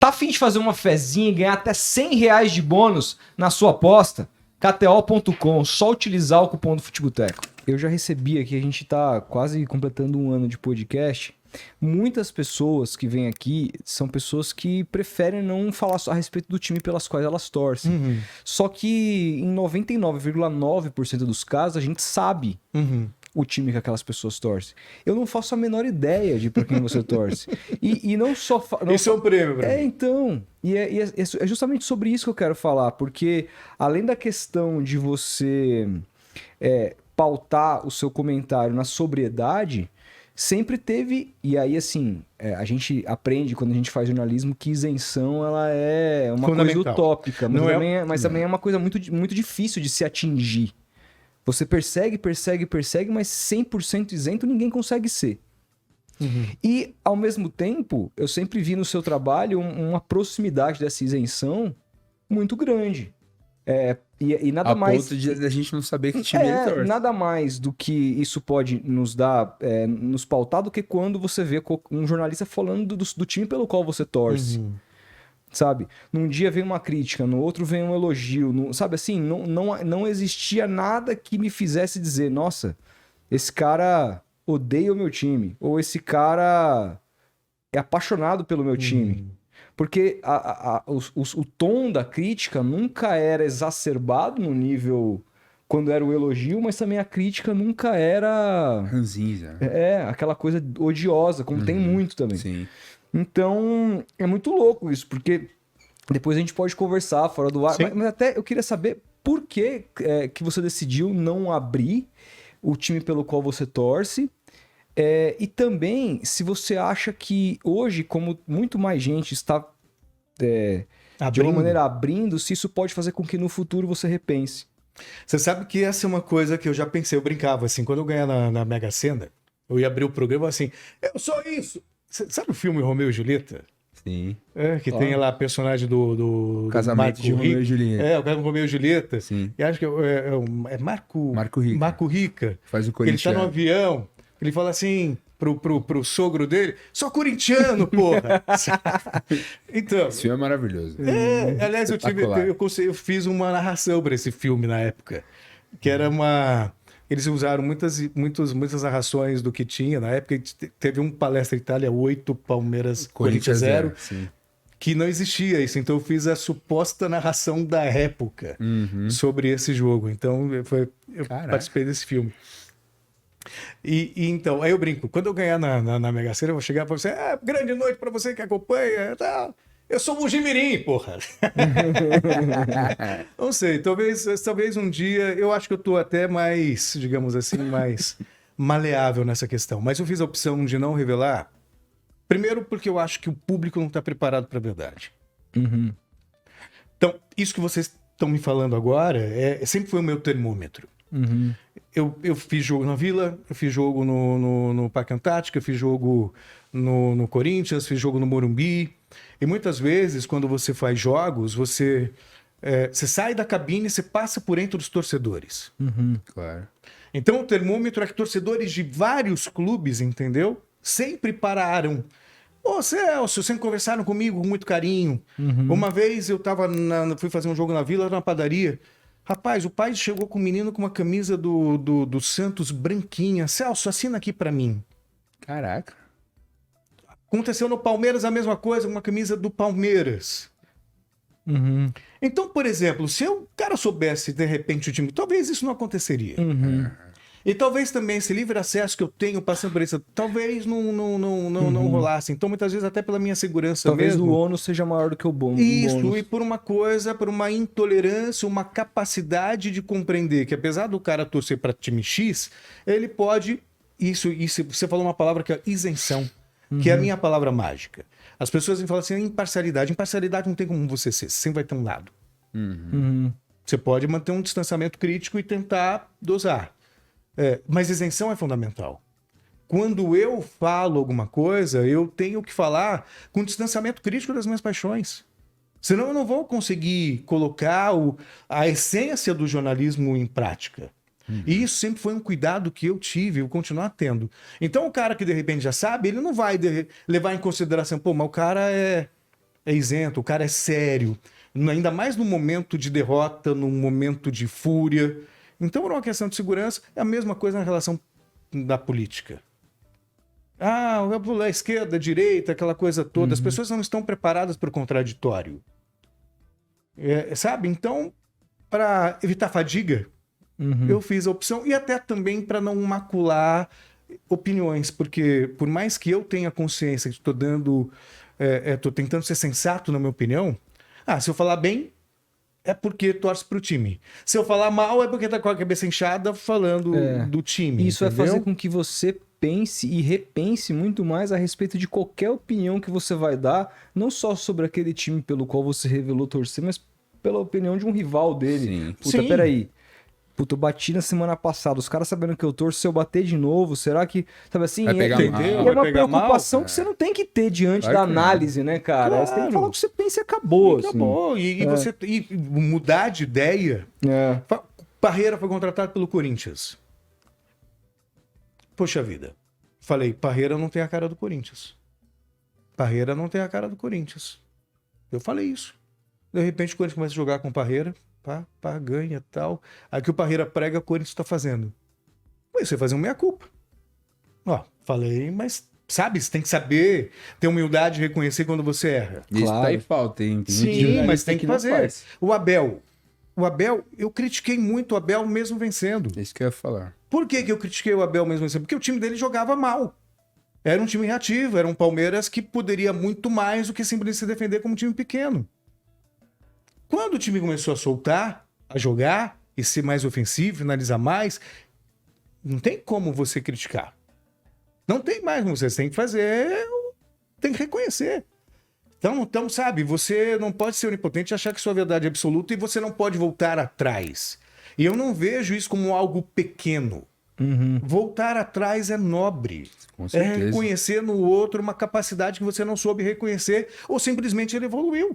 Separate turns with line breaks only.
Tá a fim de fazer uma fezinha e ganhar até R$100 de bônus na sua aposta? KTO.com, só utilizar o cupom do Futeboteco. Eu já recebi aqui, a gente tá quase completando um ano de podcast. Muitas pessoas que vêm aqui são pessoas que preferem não falar só a respeito do time pelas quais elas torcem. Só que em 99,9% dos casos a gente sabe o time que aquelas pessoas torcem. Eu não faço a menor ideia de pra quem você torce. E não só...
Isso é um prêmio pra mim.
Então... É justamente sobre isso que eu quero falar, porque além da questão de você pautar o seu comentário na sobriedade, sempre teve... E aí, assim, a gente aprende quando a gente faz jornalismo que isenção ela é uma coisa utópica, mas também é uma coisa muito, muito difícil de se atingir. Você persegue, mas 100% isento ninguém consegue ser. E, ao mesmo tempo, eu sempre vi no seu trabalho uma proximidade dessa isenção muito grande. E nada mais...
A ponto de a gente não saber que time ele torce.
Nada mais do que isso pode nos dar, nos pautar do que quando você vê um jornalista falando do time pelo qual você torce. Sabe? Num dia vem uma crítica, no outro vem um elogio. Sabe assim, não existia nada que me fizesse dizer, nossa, esse cara odeia o meu time, ou esse cara é apaixonado pelo meu time. Porque o tom da crítica nunca era exacerbado no nível quando era o elogio, mas também a crítica nunca era...
ranzinza.
Aquela coisa odiosa, como tem muito também.
Sim.
Então, é muito louco isso, porque depois a gente pode conversar fora do ar, mas até eu queria saber por que você decidiu não abrir o time pelo qual você torce. E também, se você acha que hoje, como muito mais gente está de alguma maneira abrindo, se isso pode fazer com que no futuro você repense.
Você sabe que essa é uma coisa que eu já pensei, eu brincava assim, quando eu ganhar na Mega Sena, eu ia abrir o programa assim, eu sou isso! Sabe o filme Romeu e Julieta?
Sim.
Que tem lá a personagem do
Casamento de Romeu e Julieta.
O caso do Romeu e Julieta.
Sim.
E acho que é Marco Rica. Marco Rica.
Faz o
Ele tá no avião, ele fala assim pro sogro dele, sou corintiano, porra! Então...
Esse filme é maravilhoso.
Aliás, eu fiz uma narração para esse filme na época, que era uma... Eles usaram muitas narrações do que tinha. Na época, teve um Palestra Itália 8, Palmeiras, Corinthians 0, que não existia isso. Então, eu fiz a suposta narração da época sobre esse jogo. Então, eu participei desse filme. Então, aí eu brinco. Quando eu ganhar na Mega Sena, eu vou chegar para você, grande noite para você que acompanha, tá... Eu sou o Mujimirim, porra. Não sei, talvez um dia... Eu acho que eu tô até mais, digamos assim, mais maleável nessa questão. Mas eu fiz a opção de não revelar. Primeiro porque eu acho que o público não está preparado para a verdade. Então, isso que vocês estão me falando agora sempre foi o meu termômetro. Eu fiz jogo na Vila, eu fiz jogo no Parque Antártica, eu fiz jogo no Corinthians, fiz jogo no Morumbi. E muitas vezes, quando você faz jogos, você sai da cabine e você passa por entre os torcedores.
Claro.
Então, o termômetro é que torcedores de vários clubes, entendeu? Sempre pararam. Ô, Celso, sempre conversaram comigo com muito carinho. Uma vez eu fui fazer um jogo na Vila, na padaria. Rapaz, o pai chegou com um menino com uma camisa do Santos branquinha. Celso, assina aqui pra mim.
Caraca.
Aconteceu no Palmeiras a mesma coisa, uma camisa do Palmeiras. Então, por exemplo, se o cara soubesse, de repente, o time, talvez isso não aconteceria. E talvez também esse livre acesso que eu tenho passando por isso, talvez não rolasse. Então, muitas vezes, até pela minha segurança
talvez
mesmo.
O ônus seja maior do que o bônus.
Isso, e por uma intolerância, uma capacidade de compreender que apesar do cara torcer para time X, ele pode... Isso, você falou uma palavra que é isenção, que é a minha palavra mágica. As pessoas falam assim, imparcialidade. Imparcialidade não tem como você ser, você sempre vai ter um lado. Você pode manter um distanciamento crítico e tentar dosar. Mas isenção é fundamental. Quando eu falo alguma coisa, eu tenho que falar com distanciamento crítico das minhas paixões. Senão eu não vou conseguir colocar a essência do jornalismo em prática. E isso sempre foi um cuidado que eu tive e vou continuar tendo. Então o cara que de repente já sabe, ele não vai levar em consideração, pô, mas o cara é isento, o cara é sério. Ainda mais no momento de derrota, no momento de fúria. Então, era uma questão de segurança. É a mesma coisa na relação da política. Ah, a esquerda, a direita, aquela coisa toda. As pessoas não estão preparadas para o contraditório. Sabe? Então, para evitar fadiga, eu fiz a opção. E até também para não macular opiniões. Porque, por mais que eu tenha consciência que estou dando... estou tentando ser sensato na minha opinião. Se eu falar bem, é porque torce pro time. Se eu falar mal, é porque tá com a cabeça inchada falando do time.
Isso
entendeu?
vai fazer com que você pense e repense muito mais a respeito de qualquer opinião que você vai dar, não só sobre aquele time pelo qual você revelou torcer, mas pela opinião de um rival dele.
Sim.
Puta,
Sim.
peraí. Puta, eu bati na semana passada. Os caras sabendo que eu torço, se eu bater de novo, será que... Sabe assim?
Vai pegar mal.
É
Vai
uma
pegar
preocupação
mal?
que você não tem que ter diante
Claro
da
que não.
análise, né, cara?
Claro.
Você tem que falar o que você pensa e acabou.
Acabou. E você e mudar de ideia.
Assim.
Parreira foi contratado pelo Corinthians. Poxa vida. Falei, Parreira não tem a cara do Corinthians. Parreira não tem a cara do Corinthians. Eu falei isso. De repente o Corinthians começa a jogar com Parreira. Pá, ganha e tal. Aí que o Parreira prega, o Corinthians tá fazendo. Mas você vai fazer uma meia-culpa. Falei, mas sabe, você tem que saber ter humildade e reconhecer quando você erra.
Isso
Claro.
tá em falta, hein? Tem muito
Sim,
jornalista
mas tem que
não
fazer.
faz.
O Abel, eu critiquei muito o Abel mesmo vencendo.
Isso que eu ia falar.
Por que eu critiquei o Abel mesmo vencendo? Porque o time dele jogava mal. Era um time reativo, era um Palmeiras que poderia muito mais do que simplesmente se defender como um time pequeno. Quando o time começou a soltar, a jogar e ser mais ofensivo, finalizar mais, não tem como você criticar. Não tem mais, você tem que fazer, tem que reconhecer. Então, sabe, você não pode ser onipotente e achar que sua verdade é absoluta e você não pode voltar atrás. E eu não vejo isso como algo pequeno. Voltar atrás é nobre.
Com
É
certeza.
reconhecer no outro uma capacidade que você não soube reconhecer ou simplesmente ele evoluiu.